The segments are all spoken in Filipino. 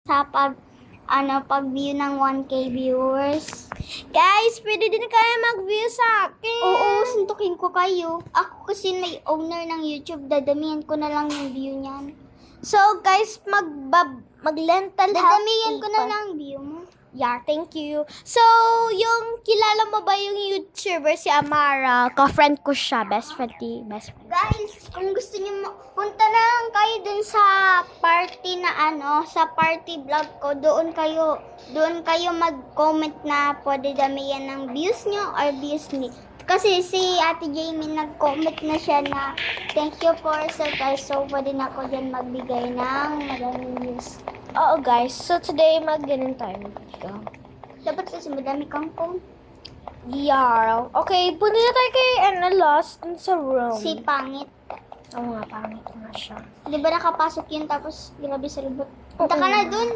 sa pag-view ng 1K viewers. Guys, pwede din kayo mag-view sa akin. Oo, suntukin ko kayo. Ako kasi may owner ng YouTube, dadamihan ko na lang yung view niyan. So, guys, mag-lental health. Dadamihan ko na lang view mo. Yeah, thank you. So, yung kilala mo ba yung YouTuber si Amara? Ka-friend ko siya, best friend. Guys, kung gusto niyo punta na lang kayo dun sa party na sa party vlog ko. Doon kayo mag-comment na pwede damihan ng views niyo or views ni. Kasi si Ate Jamie nag-comment na siya na thank you for guys. So, pwede na ako dyan magbigay ng maraming views. Oo guys, so today mag-ganun tayo. Dapat kasi madami kang phone. Yeah. Okay, punta na tayo kay Lost sa room. Si Pangit. Oo nga, pangit nga siya. Di ba nakapasok yun tapos grabe sa libot? Punta ka na dun.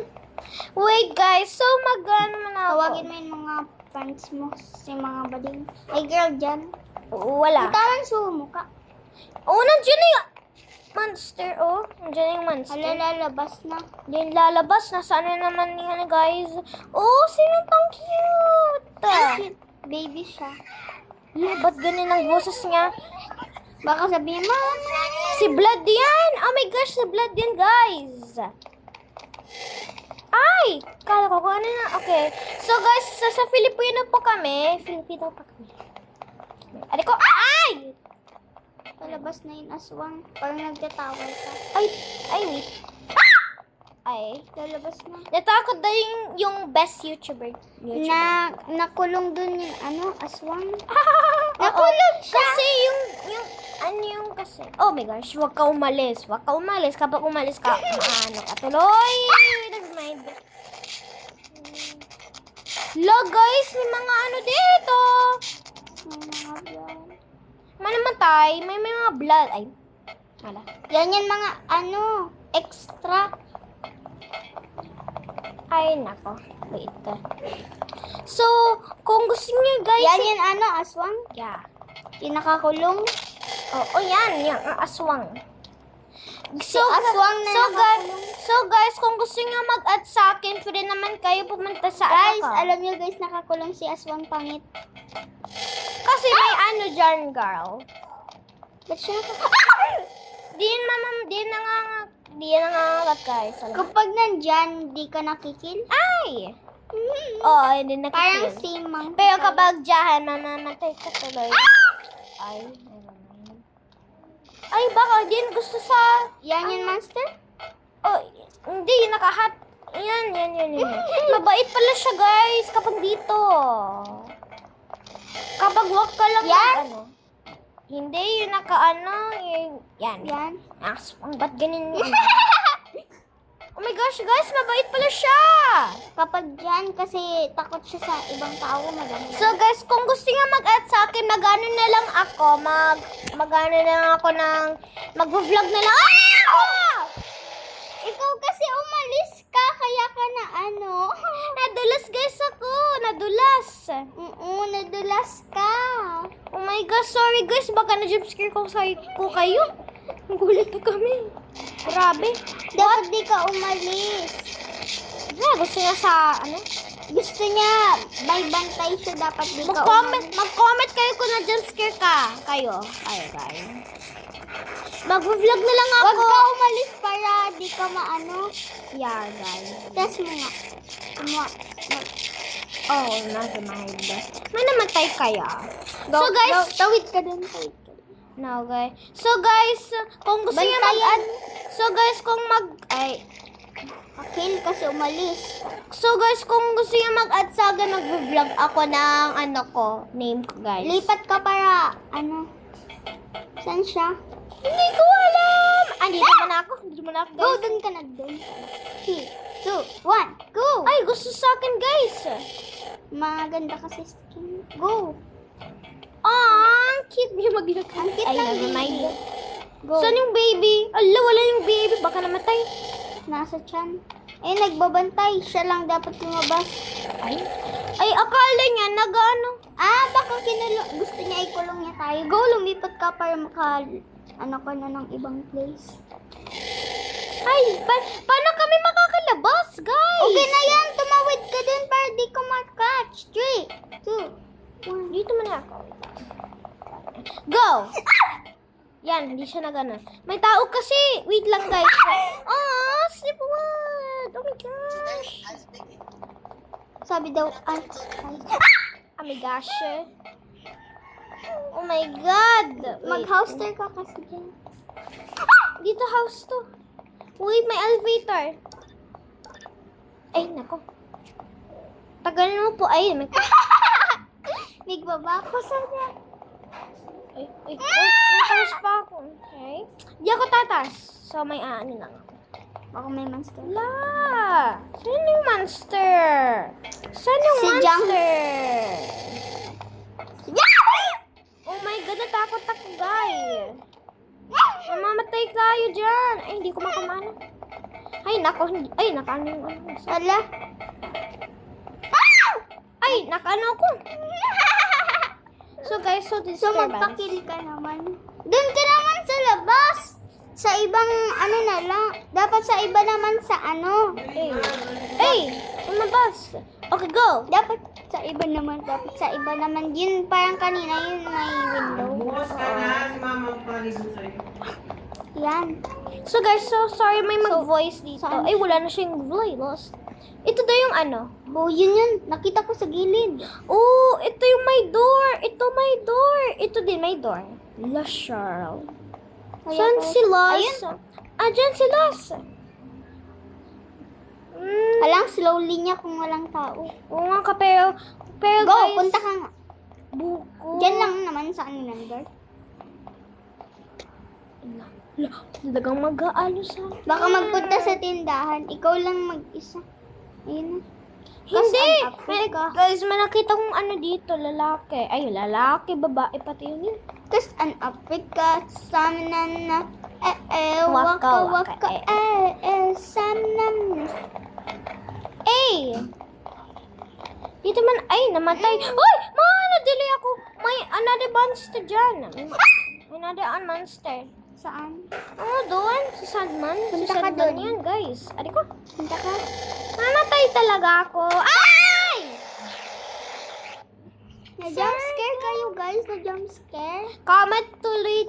Wait guys, so mag-ano na ako. Tawagin mo yung mga friends mo, si mga bading. Ay girl dyan. Wala. Itawan sa mukha. Oo, nandiyan na yung monster, oh. Nandiyan yung monster. Lalabas na. Din lalabas na. Sana naman yan, guys. Oh, sino pang cute? Cute. Baby siya. Yeah, ba't ganun ang boses niya? Baka sabihin, Mama. Si Blood yan. Oh my gosh, si Blood yan, guys. Ay! Kala ko kung ano na. Okay. So, guys, sa Filipino po kami. Filipino pa kami. Ari ko. Ay! Palabas na yung aswang. Parang nagtatawal ka. Ay, wait. Ay, lalabas na. Natakot daw yung best YouTuber. Nakulong dun yung aswang. Nakulong siya. Kasi kasi. Oh my gosh, wag ka umalis. Wag ka umalis. Kapag umalis ka, katuloy. Never mind. Lo, guys, may mga dito. Manamatay, may mga blood. Ay, wala. Yan mga extra. Ay, nako. Wait. So, kung gusto niyo guys. Yan yung aswang? Yeah. Yung nakakulong? Oo, yan. Yung aswang. So, aswang na so guys, kung gusto niyo mag-add sa akin, pwede naman kayo pumunta sa guys, alam niyo guys, nakakulong si Aswang Pangit. Kasi may dyan, girl. Ba't siya Di nangangagat, guys. Kapag nandyan, di ka nakikil? Ay! Oo, hindi nakikil. Parang simang. Pero kapag dyan, mamamatay ka tuloy. Ay, ay, baka din gusto sa... Yan yung monster? Oh, hindi, yung nakahat. Yan. Mabait pala siya, guys, kapag dito. Kapag walk ka lang hindi, yung yan. Ba't ganun yun? Oh my gosh, guys, mabait pala siya. Kapag dyan, kasi takot siya sa ibang tao, madami. So, guys, kung gusto niya mag-add sa akin, mag-vlog na lang mag-vlog na lang. Ikaw kasi umalis ka, kaya ka na Nadulas, guys, ako. Nadulas. Nadulas ka. Oh my gosh, sorry, guys. Baka na-jumpscare ko kayo. Nagulat na kami. Grabe. Dapat di ka umalis. Gusto niya Gusto niya, may bantay siya, dapat di ka umalis. Mag-comment kayo kung na-jumpscare ka. Kayo, guys. Mag-vlog na lang ako. Huwag ka umalis para di ka Yeah, guys. Test mo nga. Nasa mahid. May namatay kaya. So, guys. Tawid ka dun. No, guys. So, guys, kung gusto niyo mag-add. So, guys, kill kasi umalis. So, guys, kung gusto niyo mag-add sa akin, mag-vlog ako ng name ko, guys. Lipat ka para, saan siya? Hindi ko alam. Dito mo na ako, guys. Go, dun ka na, dun. 3, 2, 1, go. Ay, gusto sa akin, guys. Maganda kasi skin. Go. Ang cute niya maglakad. Ang cute ng baby. Go. Saan yung baby? Ala, wala yung baby. Baka namatay. Nasa tiyan. Nagbabantay. Siya lang dapat lumabas. Ay, akala niya baka gusto niya ikulong niya tayo. Go, lumipat ka para ka na ng ibang place. Ay, paano kami makakalabas, guys? Go! Yan, hindi siya na ganun. May tao kasi. Wait lang, guys. Oh, slip what? Oh my gosh. Sabi daw, ay. Oh my gosh. Oh my God. Wait. Mag-house tour ka kasi dyan. Dito house to. Wait, may elevator. Ay, nako. Tagal mo po. Ay, may... Nagbaba ko sa dyan. Ay, tatas pa ako. Okay. Di ako tatas. So, may ano lang ako. Baka may monster. La! Saan yung monster? Saan yung Si monster? Oh my God, natakot ako, guys. Mamamatay tayo dyan. Ay, hindi ko makamana. Ay, nako. Ay, nakaano yung ano. Ala. Ay, nakaano ko. So, guys, so So, disturbance. magpakil ka naman. Doon ka naman sa labas. Sa ibang, ano na lang. Dapat sa iba naman sa ano. Ay, lumabas. Okay, go. Dapat sa iba naman. Dapat sa iba naman. Yun, parang kanina yun may window. Bukas ka na, si mama magpaligo sa'yo. Yan. So, guys, so sorry may mag-voice dito. saan? Ay, wala na siyang voice. Ito daw yung ano. Oh, yun. Nakita ko sa gilid. Oh, ito yung may door. Ito may door. Ito din may door. La Charles. Kaya Saan ko- si Los? Ayun. Ah, dyan si Los. Alang slowly niya kung walang tao. Oo nga ka, pero Go, guys. punta ka nga. Buko. Diyan lang naman sa ano number. Talagang mag-aalo sa akin. Baka magpunta sa tindahan. Ikaw lang mag-isa. Ayun na. Hindi! Kas ang May, Africa. guys, may nakita kong ano dito, lalaki. Ay, lalaki, babae, pati yun yun. Kas an Africa, samnana, Waka, waka, waka, waka, samnana. Ay! Dito man, ay, namatay. Uy! Delay ako. May another monster dyan. May another monster. Saan? Oh, doon. Si Sandman. Punta Si ka Sandman doon. yan, guys. Ari ko. Punta ka. Namatay talaga ako. Ay! Na-jump scare kayo, guys. Na-jump scare. Comment tuloy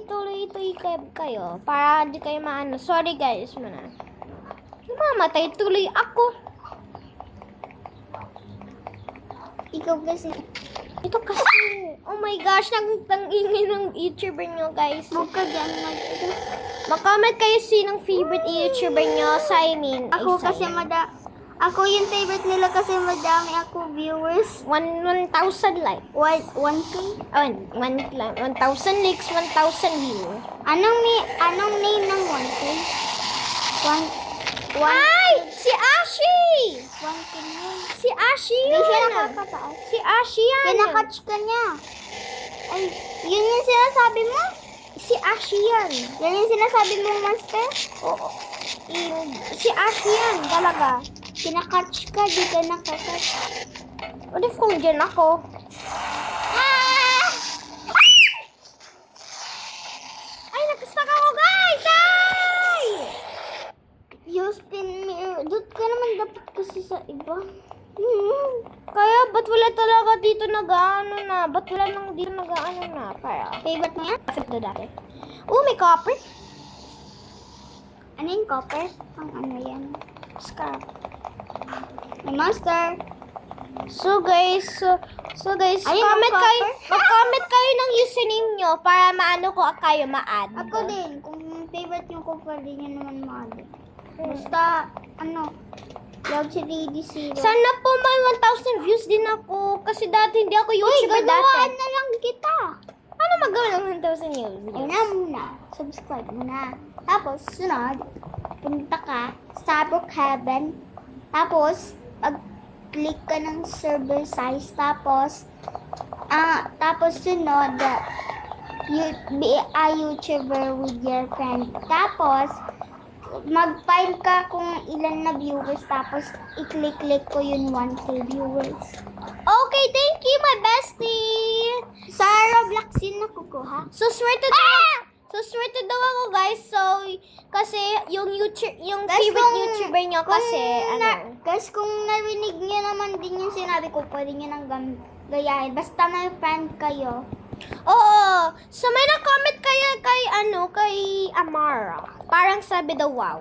kayo. Para hindi kayo maano. Sorry, guys. Mamatay tuloy ako. Ikaw kasi. Ito kasi. Oh my gosh. Nang-ingin ng YouTuber nyo, guys. Huwag ka dyan Mag-comment kayo sinong favorite YouTuber nyo. Ako kasi ako yung favorite nila kasi madami ako viewers. 1,000 like. 1K? 1,000 likes, 1,000 view. Anong name ng 1K? Ay! Si Ashi! 1K yun. Si Ashi Hindi siya yan! nakakataas. Si Ashi yan! Kinakatch ka niya. Ay, yun yung sinasabi mo? Si Ashi yan! Yan yung sinasabi mo, monster? Oo. Si Ashi yan, talaga. Kinakatch ka, di ka nakakatch. What if kung dyan ako? Ay, nag-stuck ako, guys! Ay! You spin mirror. Doon ka naman dapat kasi sa iba. Kaya, ba't wala talaga dito nag-ano na? Ba't wala nang dito nag-ano na? Para. Favorite mo yan? Kasi ito dati. Oh, may copper. Ano yung copper? Ang ano yan? Scrap. May monster. So guys, Ayun, comment ang kayo, copper. mag-comment kayo ng username nyo para maano ko kayo ma-add. Ako din. Kung favorite yung copper, din yun naman mahal. Basta, Love si Lady Zero. Sana po may 1,000 views din ako kasi dati hindi ako Uy, YouTuber gagawaan dati. na lang kita. Ano magawa ng 1,000 views? Una muna, subscribe muna. Tapos, sunod, punta ka sa Brookhaven. Tapos, pag-click ka ng server size. Tapos sunod, be a YouTuber with your friend. Tapos, mag-file ka kung ilan na viewers. Tapos, i-click ko yung 1K viewers. Okay, thank you my bestie. Sa Roblox yun nakukuha. So swerte daw ako guys. So kasi yung Guys, favorite kung- YouTuber nyo kasi Guys, kung narinig niyo naman din yung sinabi ko, pwede niyo nang gayahin. Basta may friend kayo. Oo. So, may na-comment kaya kay Amara. Parang sabi daw, wow.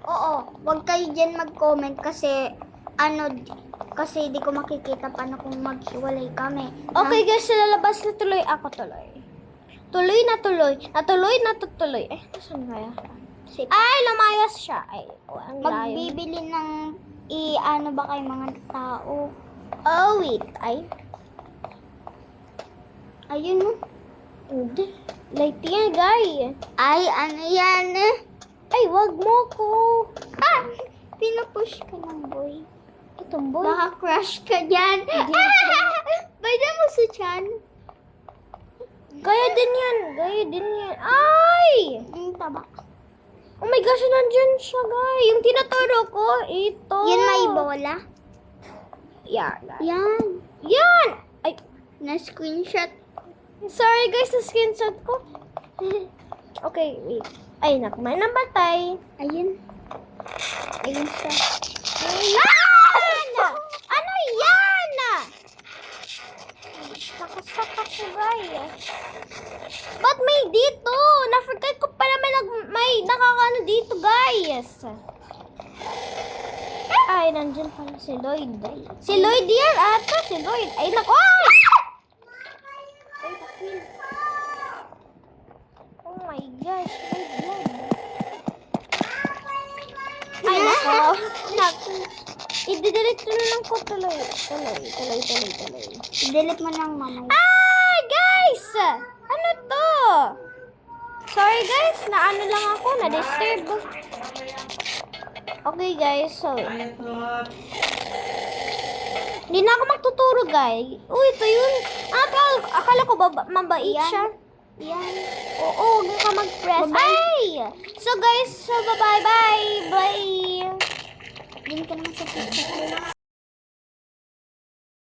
Oo, wag kayo dyan mag-comment kasi kasi di ko makikita paano kung maghiwalay kami. Okay guys, lalabas na tuloy ako tuloy. Tuloy na tuloy. Natuloy na tutuloy. Nasaan kaya? Ay, lumayas siya. Ay, ang layo. Magbibili ng ba kayo mga tao? Oh, wait. Ay, Ayun no. hindi. Light yan, guy. Ay, ano yan eh? Ay, wag mo ko. Pinupush ka ng boy. Itong boy. Baka crush ka dyan. Pwede mo sa chan. Gaya din yan. Gaya din yan. Ay! Taba. Oh my gosh, nandyan siya, guy. Yung tinuturo ko, ito. Yan may bola. Yan. Yan. Yan! Ay, Na-screenshot. sorry guys, sa screenshot ko. Okay, wait. Ay, may nabatay. Ayun. Ayun siya. Ayan! Ano yan? Nakasak ako, guys. Ba't may dito? Na-forget ko pala may nakakano dito, guys. Ay, nandyan pala si Lloyd. Si Lloyd yan, ata. Si Lloyd. Ay, naku. Ay! Oh my gosh. Lloyd. Ay, naku. Naku. I-delete ko na lang ko tuloy. Tuloy. Delete mo ng mamay. Ay, guys! Ano to? Sorry, guys. Naano lang ako. Na-disturb. Okay, guys. So, Ayatot. hindi na ako magtuturo, guys. Uy, ito yun. Akala ko mabait Yan. siya. Yan. Oo, huwag ka mag-press. Ay! So, guys, bye-bye. Bye.